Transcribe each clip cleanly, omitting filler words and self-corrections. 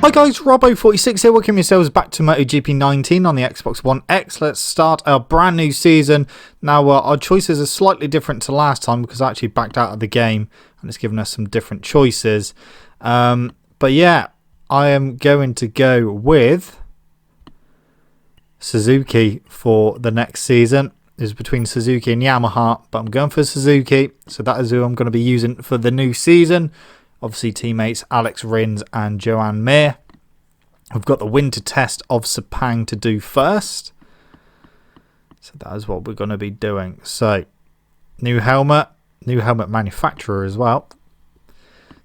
Hi guys, Robbo46 here, welcome yourselves back to MotoGP 19 on the Xbox One X. Let's start our brand new season. Now our choices are slightly different to last time because I actually backed out of the game and it's given us some different choices. But yeah, I am going to go with Suzuki for the next season. It's between Suzuki and Yamaha, but I'm going for Suzuki, so that is who I'm going to be using for the new season. Obviously, teammates Alex Rins and Joan Mir. We've got the winter test of Sepang to do first. So that is what we're going to be doing. So, new helmet manufacturer as well.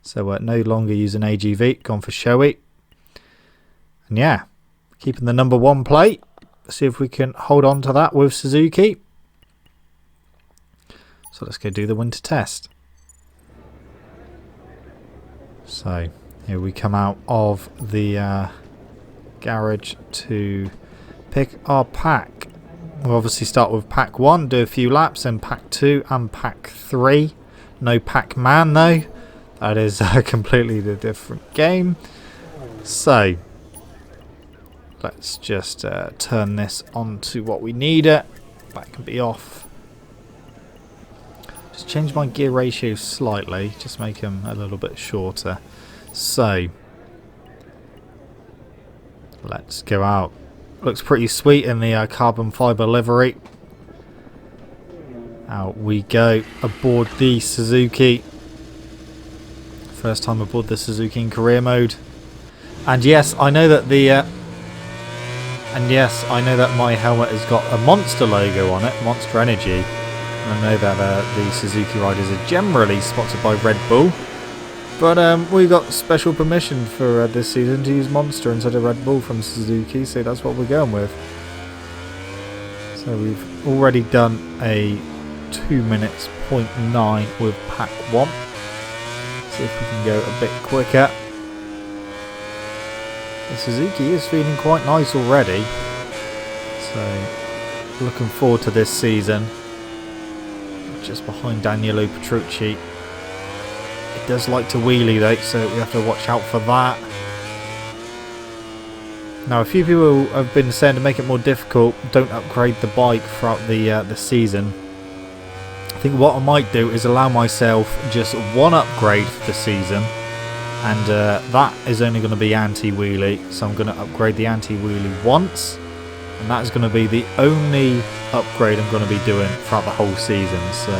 So we're no longer using AGV, gone for Shoei. And yeah, keeping the number 1 plate. See if we can hold on to that with Suzuki. So let's go do the winter test. So here we come out of the garage to pick our pack. We'll obviously start with pack 1, do a few laps, then pack 2 and pack 3. No Pac-Man though. That is completely the different game. So let's just turn this on to what we need it. That can be off. Just change my gear ratio slightly, just make them a little bit shorter. So let's go out. Looks pretty sweet in the carbon fibre livery. Out we go aboard the Suzuki. First time aboard the Suzuki in career mode. And yes, I know that my helmet has got a Monster logo on it, Monster Energy. And I know that the Suzuki riders are generally sponsored by Red Bull. But we got special permission for this season to use Monster instead of Red Bull from Suzuki, so that's what we're going with. So we've already done a 2 minutes 0.9 with pack 1. See if we can go a bit quicker. The Suzuki is feeling quite nice already. So looking forward to this season. Just behind Danilo Petrucci. It does like to wheelie though, so we have to watch out for that. Now a few people have been saying to make it more difficult, don't upgrade the bike throughout the season. I think what I might do is allow myself just 1 upgrade for the season, and that is only going to be anti-wheelie, so I'm going to upgrade the anti-wheelie once, and that is going to be the only upgrade I'm going to be doing throughout the whole season. So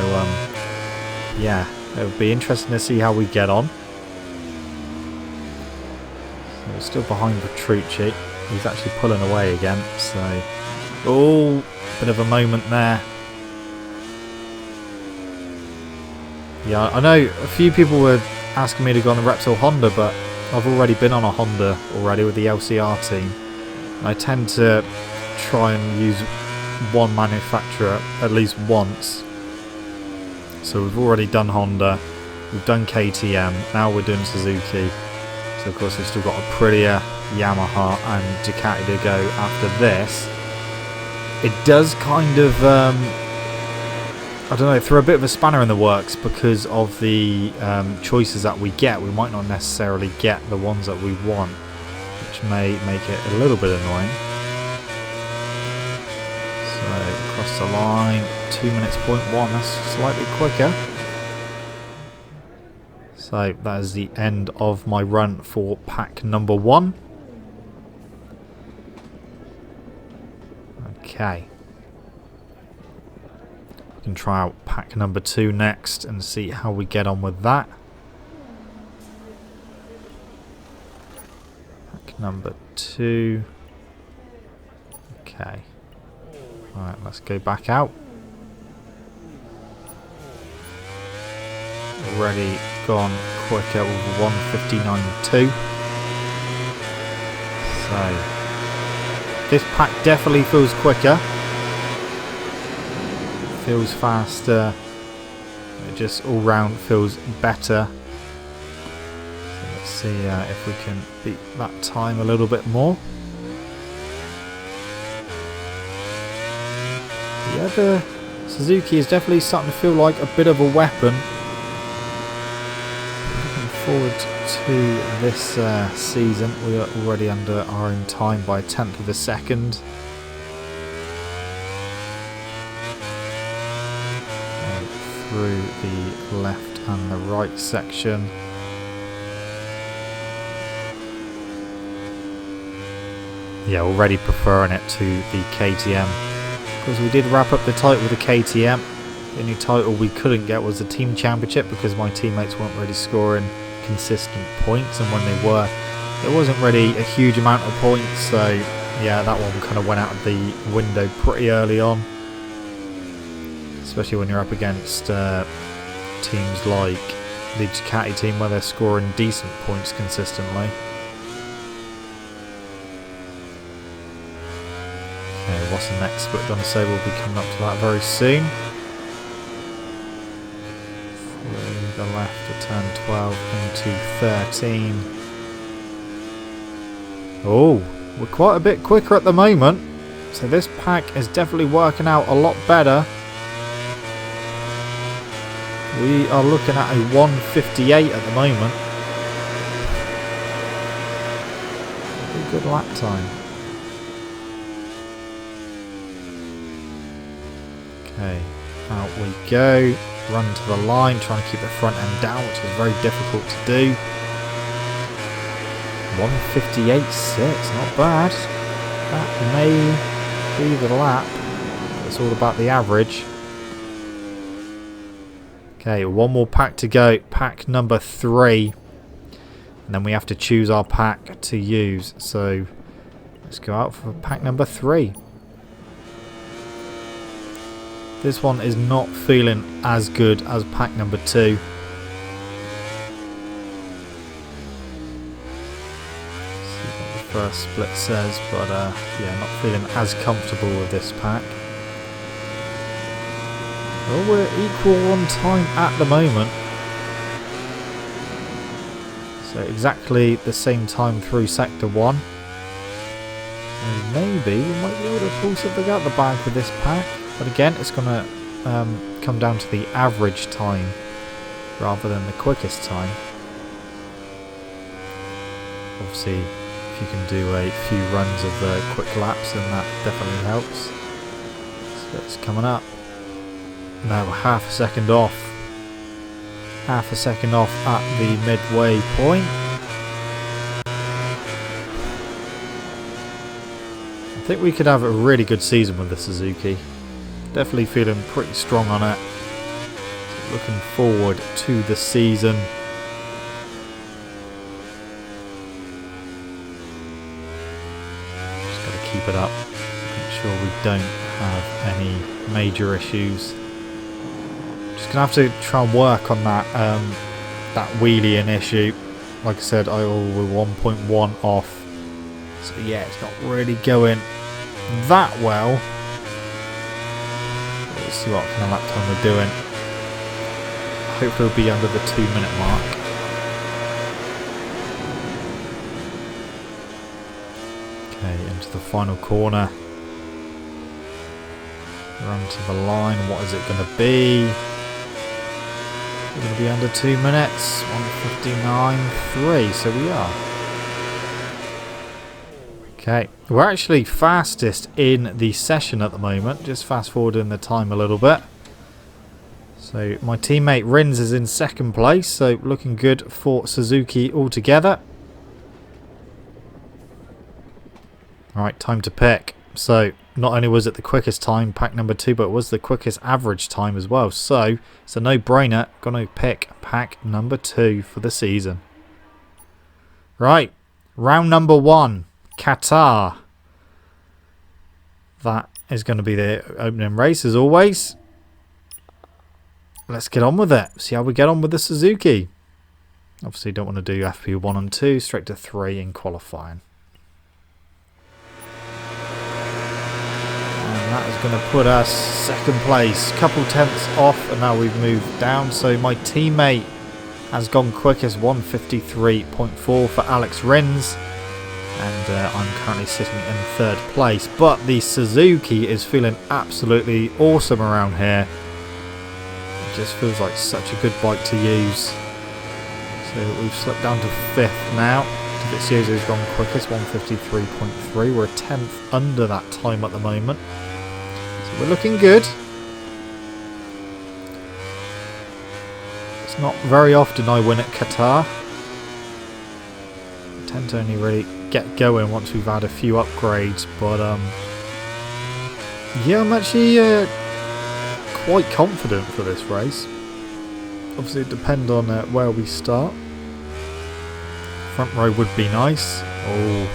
yeah, it'll be interesting to see how we get on. So we're still behind Petrucci. He's actually pulling away again, so oh, bit of a moment there. Yeah, I know a few people were asking me to go on the Repsol Honda, but I've already been on a Honda already with the LCR team. And I tend to try and use one manufacturer at least once. So we've already done Honda, we've done KTM, now we're doing Suzuki. So of course we've still got a prettier Yamaha and Ducati to go after this. It does kind of I don't know, throw a bit of a spanner in the works because of the choices that we get. We might not necessarily get the ones that we want, which may make it a little bit annoying. So across the line, 2 minutes 0.1, that's slightly quicker. So that is the end of my run for pack number 1. Okay. We can try out pack number 2 next and see how we get on with that. Pack number 2. Okay. Alright, let's go back out. Already gone quicker with 1:59.2. So this pack definitely feels quicker. Feels faster. It just all round feels better. So let's see if we can beat that time a little bit more. Yeah, the Suzuki is definitely starting to feel like a bit of a weapon. forward to this season, we are already under our own time by 1/10 of a second. Through the left and the right section. Yeah, already preferring it to the KTM, because we did wrap up the title with the KTM. The only title we couldn't get was the team championship because my teammates weren't really scoring consistent points, and when they were, there wasn't really a huge amount of points, so yeah, that one kind of went out of the window pretty early on, especially when you're up against teams like the Ducati team where they're scoring decent points consistently. Okay, what's the next? But gonna say we'll be coming up to that very soon. Through the left to turn 12 into 13. Oh, we're quite a bit quicker at the moment, so this pack is definitely working out a lot better. We are looking at a 1:58 at the moment. A good lap time. Okay, out we go. Run to the line, trying to keep the front end down, which is very difficult to do. 1:58.6, not bad. That may be the lap. It's all about the average. Okay, one more pack to go. Pack number 3. And then we have to choose our pack to use. So let's go out for pack number 3. This one is not feeling as good as pack number 2. See what the first split says, but yeah, not feeling as comfortable with this pack. Well, we're equal on time at the moment. So exactly the same time through Sector 1. And maybe we might be able to pull something out the bag with this pack. But again, it's going to come down to the average time rather than the quickest time. Obviously, if you can do a few runs of quick laps, then that definitely helps. So it's coming up. Now half a second off. Half a second off at the midway point. I think we could have a really good season with the Suzuki. Definitely feeling pretty strong on it. Looking forward to the season. Just got to keep it up. Make sure we don't have any major issues. Just gonna have to try and work on that that wheelie-in issue. Like I said, we're 1.1 off. So yeah, it's not really going that well. Let's see what kind of lap time we're doing. Hopefully we'll be under the 2-minute mark. Okay, into the final corner. Run to the line. What is it going to be? We're going to be under 2 minutes. 1:59.3. So we are. Okay, we're actually fastest in the session at the moment. Just fast forwarding the time a little bit. So my teammate Rins is in second place, so looking good for Suzuki altogether. Alright, time to pick. So not only was it the quickest time, pack number 2, but it was the quickest average time as well. So it's a no-brainer. Gonna pick pack number 2 for the season. Right, round number 1. Qatar. That is going to be the opening race as always. Let's get on with it. See how we get on with the Suzuki. Obviously don't want to do FP1 and 2, straight to 3 in qualifying. And that is going to put us second place. Couple tenths off, and now we've moved down. So my teammate has gone quickest, 1:53.4 for Alex Rins. And I'm currently sitting in third place. But the Suzuki is feeling absolutely awesome around here. It just feels like such a good bike to use. So So we've slipped down to 5th now. Dovizioso's gone quickest, 153.3. We're a 10th under that time at the moment. So we're looking good. It's not very often I win at Qatar. I tend to only really get going once we've had a few upgrades, but yeah, I'm actually quite confident for this race. Obviously it depends on where we start. Front row would be nice. Oh,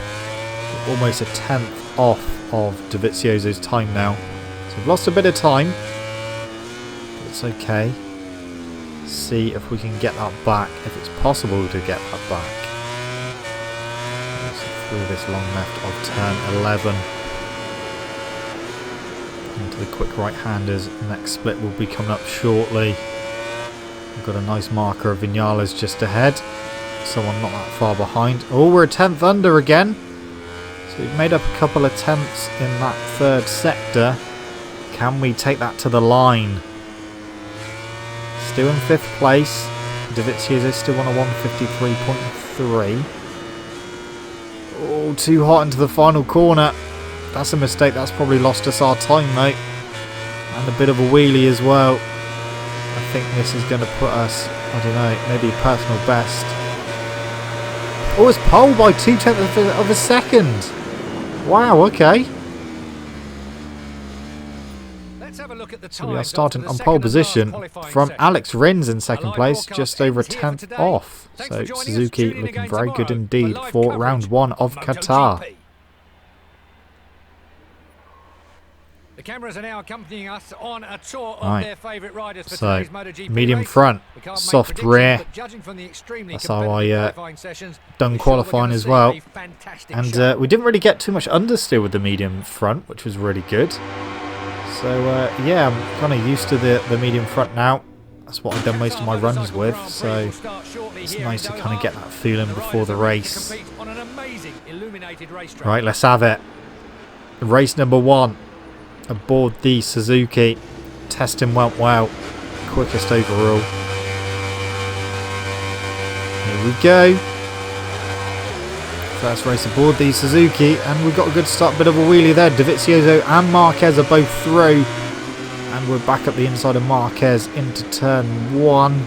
almost a 10th off of Dovizioso's time now. So we've lost a bit of time, but it's okay. See if we can get that back, if it's possible to get that back. Through this long left of turn 11 into the quick right-handers. Next split will be coming up shortly. We've got a nice marker of Viñales just ahead. Someone not that far behind. Oh, we're a 10th under again. So we've made up a couple of tenths in that 3rd sector. Can we take that to the line? Still in 5th place. Dovizioso still on a 153.3. Oh, too hot into the final corner. That's a mistake. That's probably lost us our time, mate. And a bit of a wheelie as well. I think this is going to put us, I don't know, maybe personal best. Oh, it's pole by 0.2 of a second. Wow, okay. So we are starting on pole position from Alex Rins in 2nd place, just over a 10th off. So Suzuki looking very good indeed for round 1 of Qatar. The cameras are now accompanying us on a tour of their favourite riders for today's MotoGP medium front, soft rear. That's how I done qualifying as well. And we didn't really get too much understeer with the medium front, which was really good. So yeah, I'm kind of used to the medium front now. That's what I've done most of my runs with. So it's nice to kind of get that feeling before the race. Right, let's have it. Race number 1. Aboard the Suzuki. Testing went well. Quickest overall. Here we go. First race aboard the Suzuki, and we've got a good start. Bit of a wheelie there. Dovizioso and Marquez are both through. And we're back up the inside of Marquez into turn 1.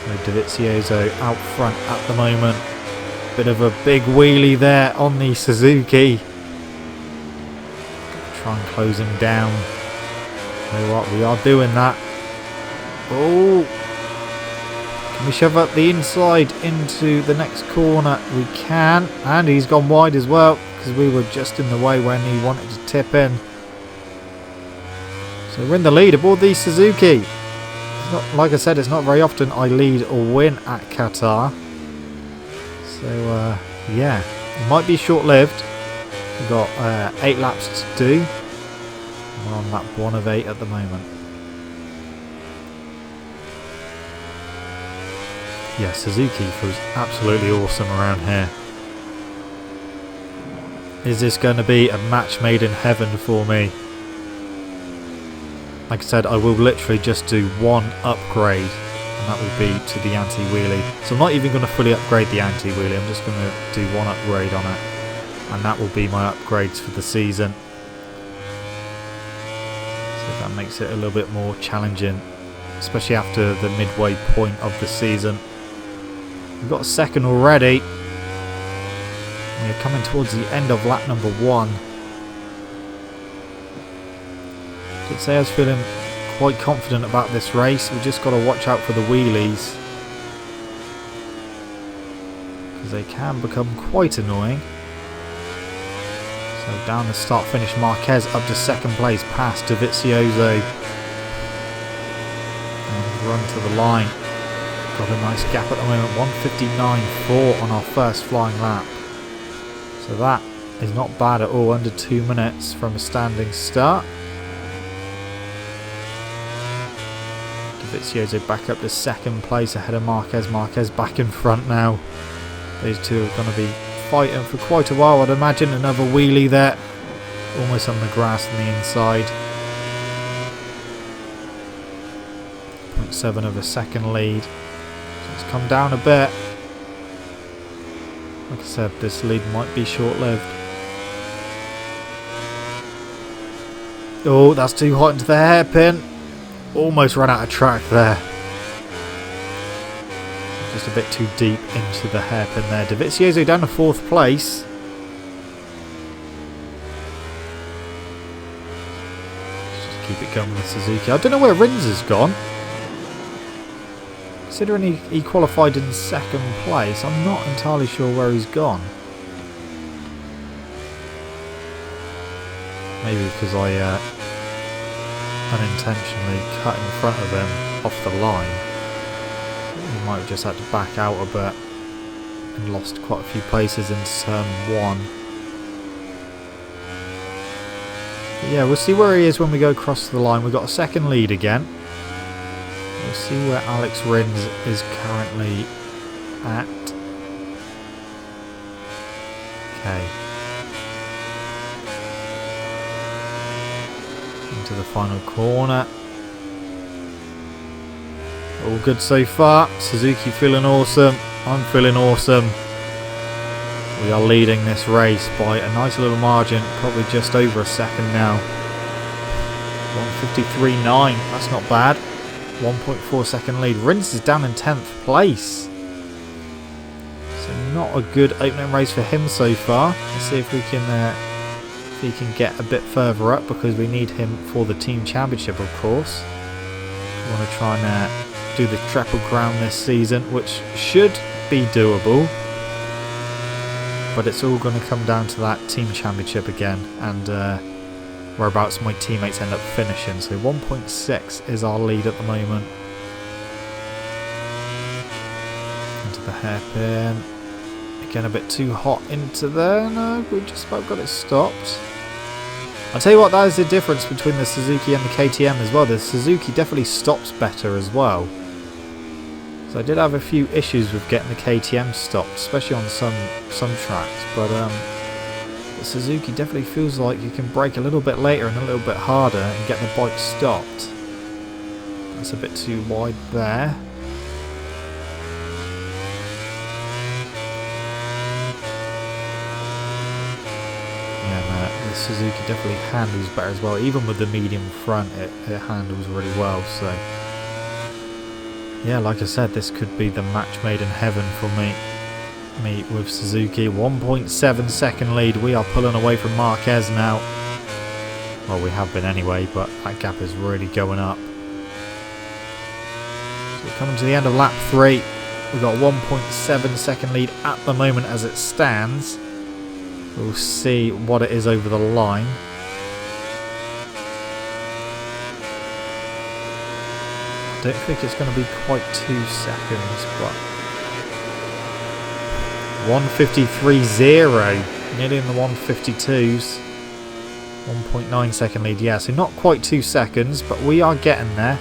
So Dovizioso out front at the moment. Bit of a big wheelie there on the Suzuki. Try and close him down. You know what, we are doing that. Oh, can we shove up the inside into the next corner? We can, and he's gone wide as well because we were just in the way when he wanted to tip in. So we're in the lead aboard the Suzuki. It's not, like I said, it's not very often I lead or win at Qatar. So yeah, it might be short-lived. We've got 8 laps to do. We're on lap 1 of 8 at the moment. Yeah, Suzuki feels absolutely awesome around here. Is this going to be a match made in heaven for me? Like I said, I will literally just do 1 upgrade, and that will be to the anti-wheelie. So I'm not even going to fully upgrade the anti-wheelie, I'm just going to do 1 upgrade on it. And that will be my upgrades for the season. So that makes it a little bit more challenging, especially after the midway point of the season. We've got a 2nd already. We're coming towards the end of lap number 1. I did say I was feeling quite confident about this race. We've just got to watch out for the wheelies, because they can become quite annoying. So down the start finish, Marquez up to 2nd place past Dovizioso. And run to the line. Got a nice gap at the moment, 1:59.4 on our first flying lap. So that is not bad at all, under 2 minutes from a standing start. Dovizioso back up to 2nd place ahead of Marquez. Marquez back in front now. These two are going to be fighting for quite a while, I'd imagine. Another wheelie there, almost on the grass on the inside. 0.7 of a second lead. So It's come down a bit. Like I said, this lead might be short-lived. Oh, that's too hot into the hairpin. Almost ran out of track there. Just a bit too deep into the hairpin there. Dovizioso down to 4th place. Let's just keep it going with Suzuki. I don't know where Rins has gone. Considering he qualified in 2nd place, I'm not entirely sure where he's gone. Maybe because I unintentionally cut in front of him off the line. He might have just had to back out a bit and lost quite a few places in turn 1. But yeah, we'll see where he is when we go across the line. We've got a 2nd lead again. We'll see where Alex Rins is currently at. Okay. Into the final corner. All good so far. Suzuki feeling awesome. I'm feeling awesome. We are leading this race by a nice little margin. Probably just over a second now. 1:53.9. That's not bad. 1.4 second lead. Rins is down in 10th place. So not a good opening race for him so far. Let's see if we can he can get a bit further up, because we need him for the team championship, of course. We want to try and do the triple crown this season, which should be doable, but it's all going to come down to that team championship again, and whereabouts my teammates end up finishing. So 1.6 is our lead at the moment. Into the hairpin. Again, a bit too hot into there. No, we just about got it stopped. I'll tell you what, that is the difference between the Suzuki and the KTM as well. The Suzuki definitely stops better as well. So I did have a few issues with getting the KTM stopped, especially on some tracks, but the Suzuki definitely feels like you can brake a little bit later and a little bit harder and get the bike stopped. That's a bit too wide there. The Suzuki definitely handles better as well. Even with the medium front, it handles really well. So yeah, like I said, this could be the match made in heaven for me with Suzuki. 1.7 second lead. We are pulling away from Marquez now. Well, we have been anyway, but that gap is really going up. So we're coming to the end of lap 3. We've got 1.7 second lead at the moment as it stands. We'll see what it is over the line. I don't think it's going to be quite 2 seconds, but 1:53.0, nearly in the 1:52s. 1.9 second lead, yeah, so not quite 2 seconds, but we are getting there.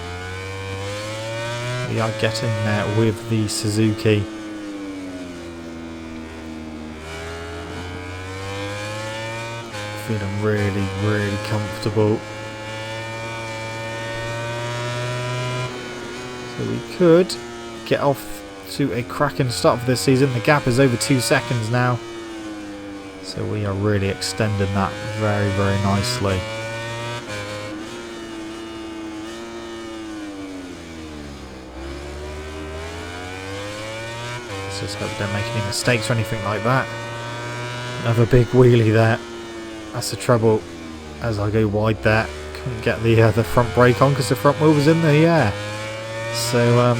We are getting there with the Suzuki. Feeling really, really comfortable. So we could get off to a cracking start for this season. The gap is over 2 seconds now. So we are really extending that very, very nicely. Let's just hope they don't make any mistakes or anything like that. Another big wheelie there. That's the trouble as I go wide there. Couldn't get the front brake on because the front wheel was in the air. So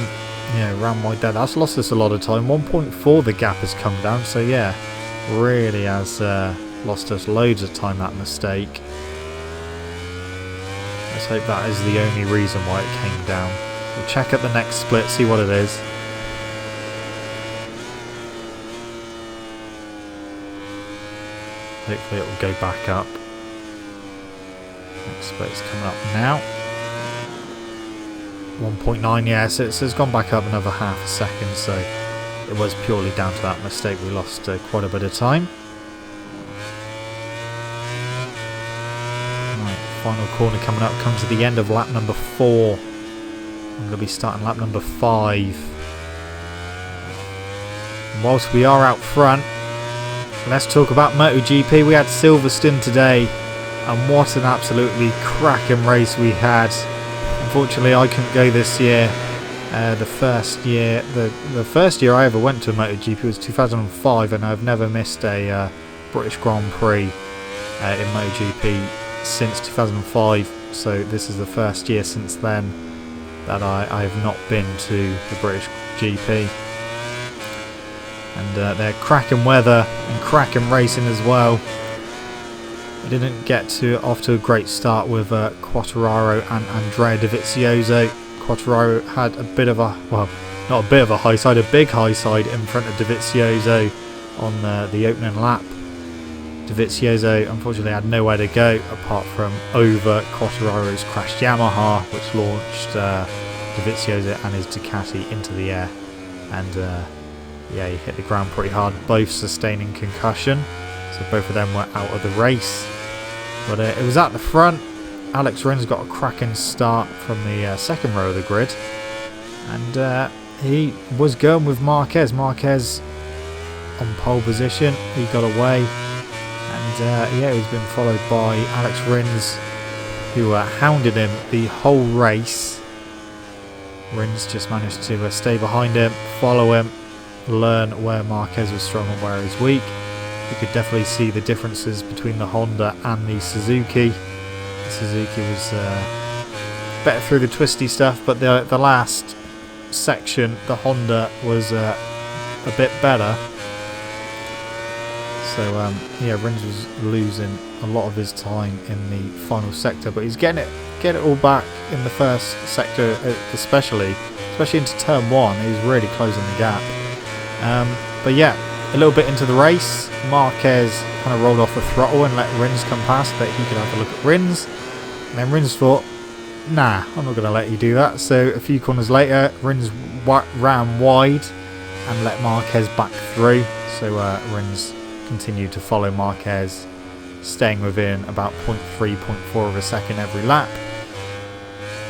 yeah, ran wide there. That's lost us a lot of time. 1.4 the gap has come down. So yeah, really has lost us loads of time, that mistake. Let's hope that is the only reason why it came down. We'll check at the next split, see what it is. Hopefully it will go back up. Next split's coming up now. 1.9, yeah, so it's gone back up another half a second, so it was purely down to that mistake. We lost quite a bit of time. Right, final corner coming up, come to the end of lap number 4. I'm going to be starting lap number 5. And whilst we are out front, let's talk about MotoGP. We had Silverstone today, and what an absolutely cracking race we had. Unfortunately, I couldn't go this year. The first year I ever went to a MotoGP was 2005, and I've never missed a British Grand Prix in MotoGP since 2005. So this is the first year since then that I have not been to the British GP. And they're cracking weather and cracking racing as well. I didn't get off to a great start with Quartararo and Andrea Dovizioso. Quartararo had a bit of a, well, not a bit of a high side, a big high side in front of Dovizioso on the opening lap. Dovizioso unfortunately had nowhere to go apart from over Quartararo's crashed Yamaha, which launched Dovizioso and his Ducati into the air. And yeah, he hit the ground pretty hard, both sustaining concussion. So both of them were out of the race. But it was at the front. Alex Rins got a cracking start from the second row of the grid. And he was going with Marquez. Marquez on pole position. He got away. And yeah, he's been followed by Alex Rins, who hounded him the whole race. Rins just managed to stay behind him, follow him, learn where Marquez was strong and where he's weak. You could definitely see the differences between the Honda and the Suzuki. The Suzuki was better through the twisty stuff, but the last section, the Honda was a bit better. So yeah, Rins was losing a lot of his time in the final sector, but he's getting it all back in the first sector, especially into turn 1. He was really closing the gap. But yeah, a little bit into the race, Marquez kind of rolled off the throttle and let Rins come past that he could have a look at Rins. And then Rins thought, nah, I'm not going to let you do that. So a few corners later, Rins ran wide and let Marquez back through. So Rins continued to follow Marquez, staying within about 0.3, 0.4 of a second every lap.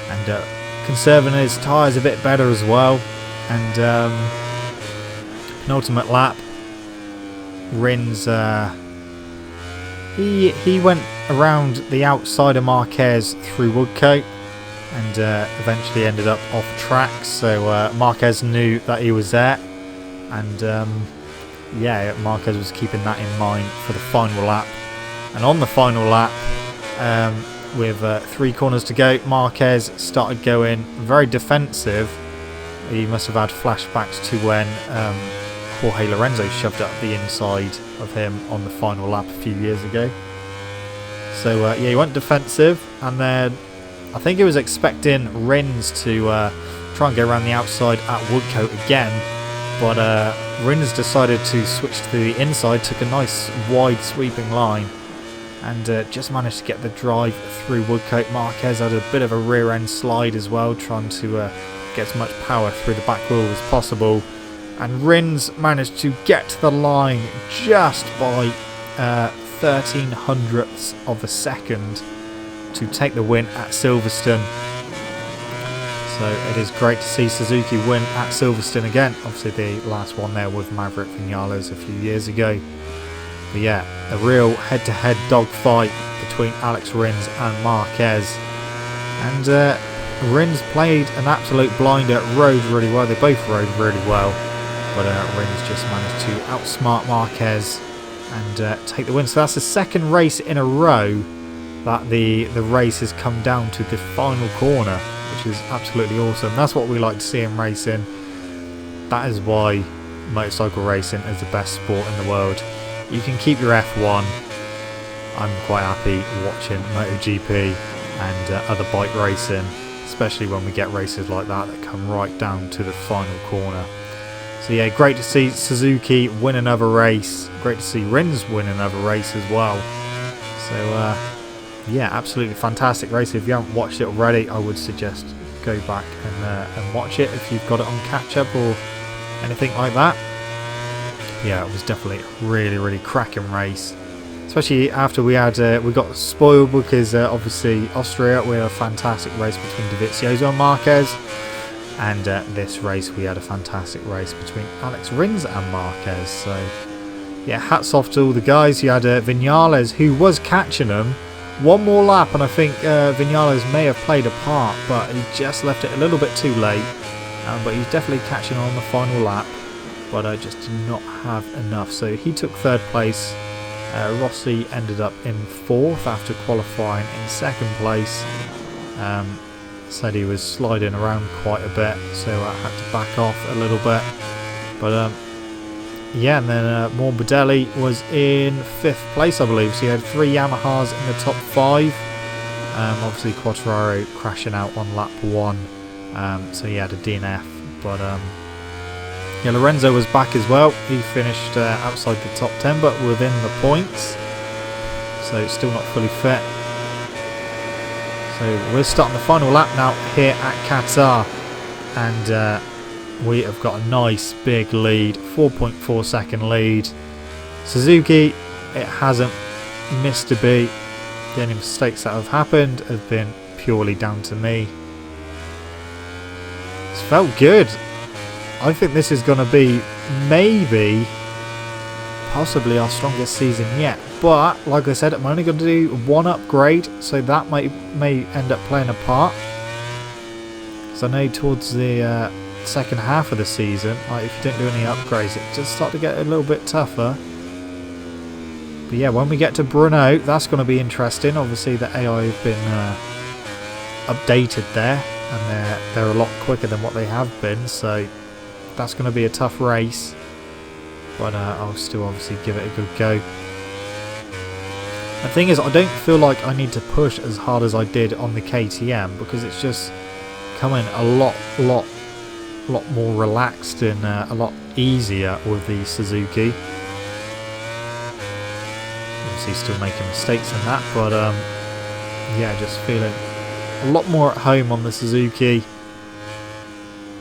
And conserving his tyres a bit better as well. And penultimate lap, Rins he went around the outside of Marquez through Woodcote and eventually ended up off track. So Marquez knew that he was there, and yeah, Marquez was keeping that in mind for the final lap. And on the final lap, with 3 corners to go, Marquez started going very defensive. He must have had flashbacks to when Jorge Lorenzo shoved up the inside of him on the final lap a few years ago. So yeah, he went defensive, and then I think he was expecting Rins to try and go around the outside at Woodcote again, but Rins decided to switch to the inside, took a nice wide sweeping line, and just managed to get the drive through Woodcote. Marquez had a bit of a rear end slide as well, trying to get as much power through the back wheel as possible. And Rins managed to get to the line just by 1300ths of a second to take the win at Silverstone. So it is great to see Suzuki win at Silverstone again. Obviously the last one there with Maverick Vinales a few years ago. But yeah, a real head-to-head dogfight between Alex Rins and Marquez. And Rins played an absolute blinder, rode really well. They both rode really well. But Rins just managed to outsmart Marquez and take the win. So that's the second race in a row that the race has come down to the final corner, which is absolutely awesome. That's what we like to see in racing. That is why motorcycle racing is the best sport in the world. You can keep your F1. I'm quite happy watching MotoGP and other bike racing, especially when we get races like that come right down to the final corner. So yeah, great to see Suzuki win another race. Great to see Rins win another race as well. So yeah, absolutely fantastic race. If you haven't watched it already, I would suggest go back and watch it if you've got it on catch up or anything like that. Yeah, it was definitely a really cracking race. Especially after we got spoiled because obviously Austria, we had a fantastic race between Dovizioso and Marquez. And this race, we had a fantastic race between Alex Rins and Marquez. So, yeah, hats off to all the guys. You had Vinales, who was catching them. One more lap, and I think Vinales may have played a part, but he just left it a little bit too late. But he's definitely catching on the final lap, but I just did not have enough. So he took 3rd place. Rossi ended up in 4th after qualifying in 2nd place. Said he was sliding around quite a bit, so I had to back off a little bit. But yeah, and then Morbidelli was in 5th place, I believe. So he had 3 Yamahas in the top 5. Obviously Quartararo crashing out on lap 1. So he had a DNF. But yeah, Lorenzo was back as well. He finished outside the top 10, but within the points. So still not fully fit. So we're starting the final lap now here at Qatar. And we have got a nice big lead. 4.4 second lead. Suzuki, it hasn't missed a beat. The only mistakes that have happened have been purely down to me. It's felt good. I think this is going to be maybe, possibly our strongest season yet. But like I said, I'm only going to do 1 upgrade, so that may end up playing a part. Because I know towards the second half of the season, like if you don't do any upgrades, it just start to get a little bit tougher. But yeah, when we get to Brno, that's going to be interesting. Obviously, the AI have been updated there, and they're a lot quicker than what they have been. So that's going to be a tough race, but I'll still obviously give it a good go. The thing is, I don't feel like I need to push as hard as I did on the KTM, because it's just coming a lot more relaxed and a lot easier with the Suzuki. Obviously still making mistakes in that, but yeah, just feeling a lot more at home on the Suzuki.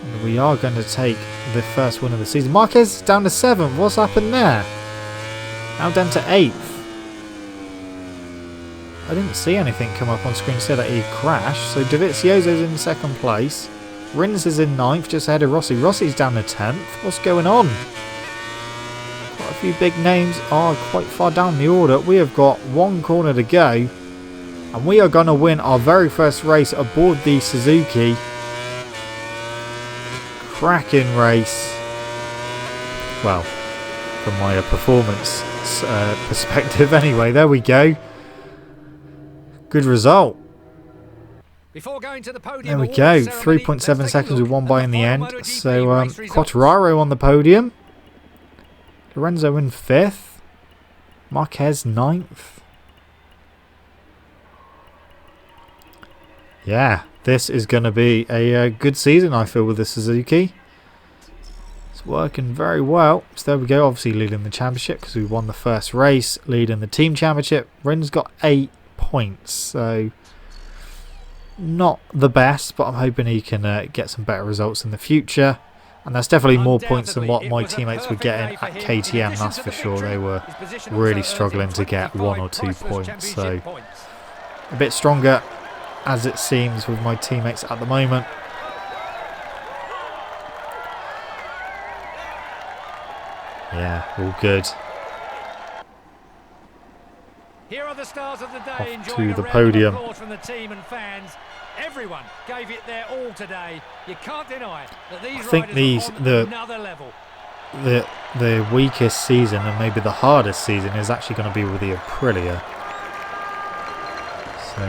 And we are going to take the first win of the season. Marquez down to 7th. What's happened there? Now down to 8th. I didn't see anything come up on screen to say that he crashed. So Dovizioso's in 2nd place. Rins is in 9th, just ahead of Rossi. Rossi's down to 10th. What's going on? Quite a few big names are quite far down the order. We have got 1 corner to go. And we are going to win our very first race aboard the Suzuki. Cracking race. Well, from my performance perspective anyway. There we go. Good result. Before going to the podium, there we go. 3.7 seconds we won by in the end. So Quartararo on the podium. Lorenzo in 5th. Marquez 9th. Yeah, this is going to be a good season, I feel, with the Suzuki. It's working very well. So there we go, obviously leading the championship because we won the first race, leading the team championship. Rins got 8 points, so not the best, but I'm hoping he can get some better results in the future. And that's definitely more points than what my teammates were getting at KTM, that's for sure. They were really struggling to get 1 or 2 points, so a bit stronger as it seems with my teammates at the moment. Yeah, all good. Here are the stars of the day, off to the podium. From the team and fans. Everyone gave it their all today. You can't deny that these I think another level. The weakest season and maybe the hardest season is actually going to be with the Aprilia. So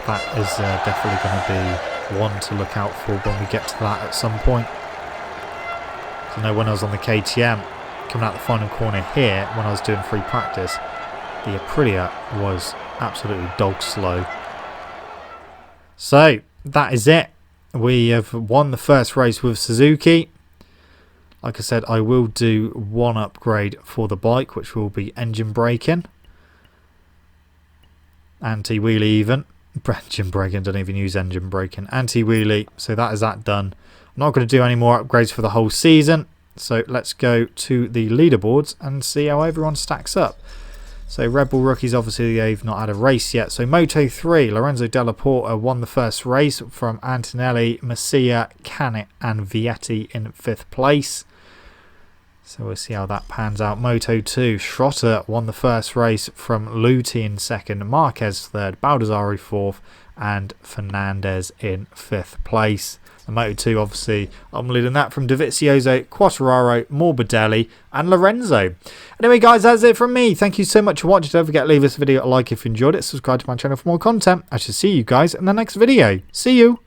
that is definitely going to be one to look out for when we get to that at some point. So I know when I was on the KTM, coming out the final corner here, when I was doing free practice, the Aprilia was absolutely dog slow. So that is it. We have won the first race with Suzuki. Like I said, I will do 1 upgrade for the bike, which will be engine braking. Anti-wheelie even. Engine braking, don't even use engine braking. Anti-wheelie, so that is that done. I'm not going to do any more upgrades for the whole season. So let's go to the leaderboards and see how everyone stacks up. So Red Bull rookies, obviously they've not had a race yet. So Moto 3, Lorenzo Della Porta won the first race from Antonelli, Messia, Canet and Vietti in 5th place. So we'll see how that pans out. Moto 2, Schrotter won the first race from Luti in 2nd, Marquez 3rd, Baldassari 4th and Fernandez in 5th place. The Moto 2, obviously, I'm leading that from Dovizioso, Quartararo, Morbidelli and Lorenzo. Anyway, guys, that's it from me. Thank you so much for watching. Don't forget to leave this video a like if you enjoyed it. Subscribe to my channel for more content. I shall see you guys in the next video. See you.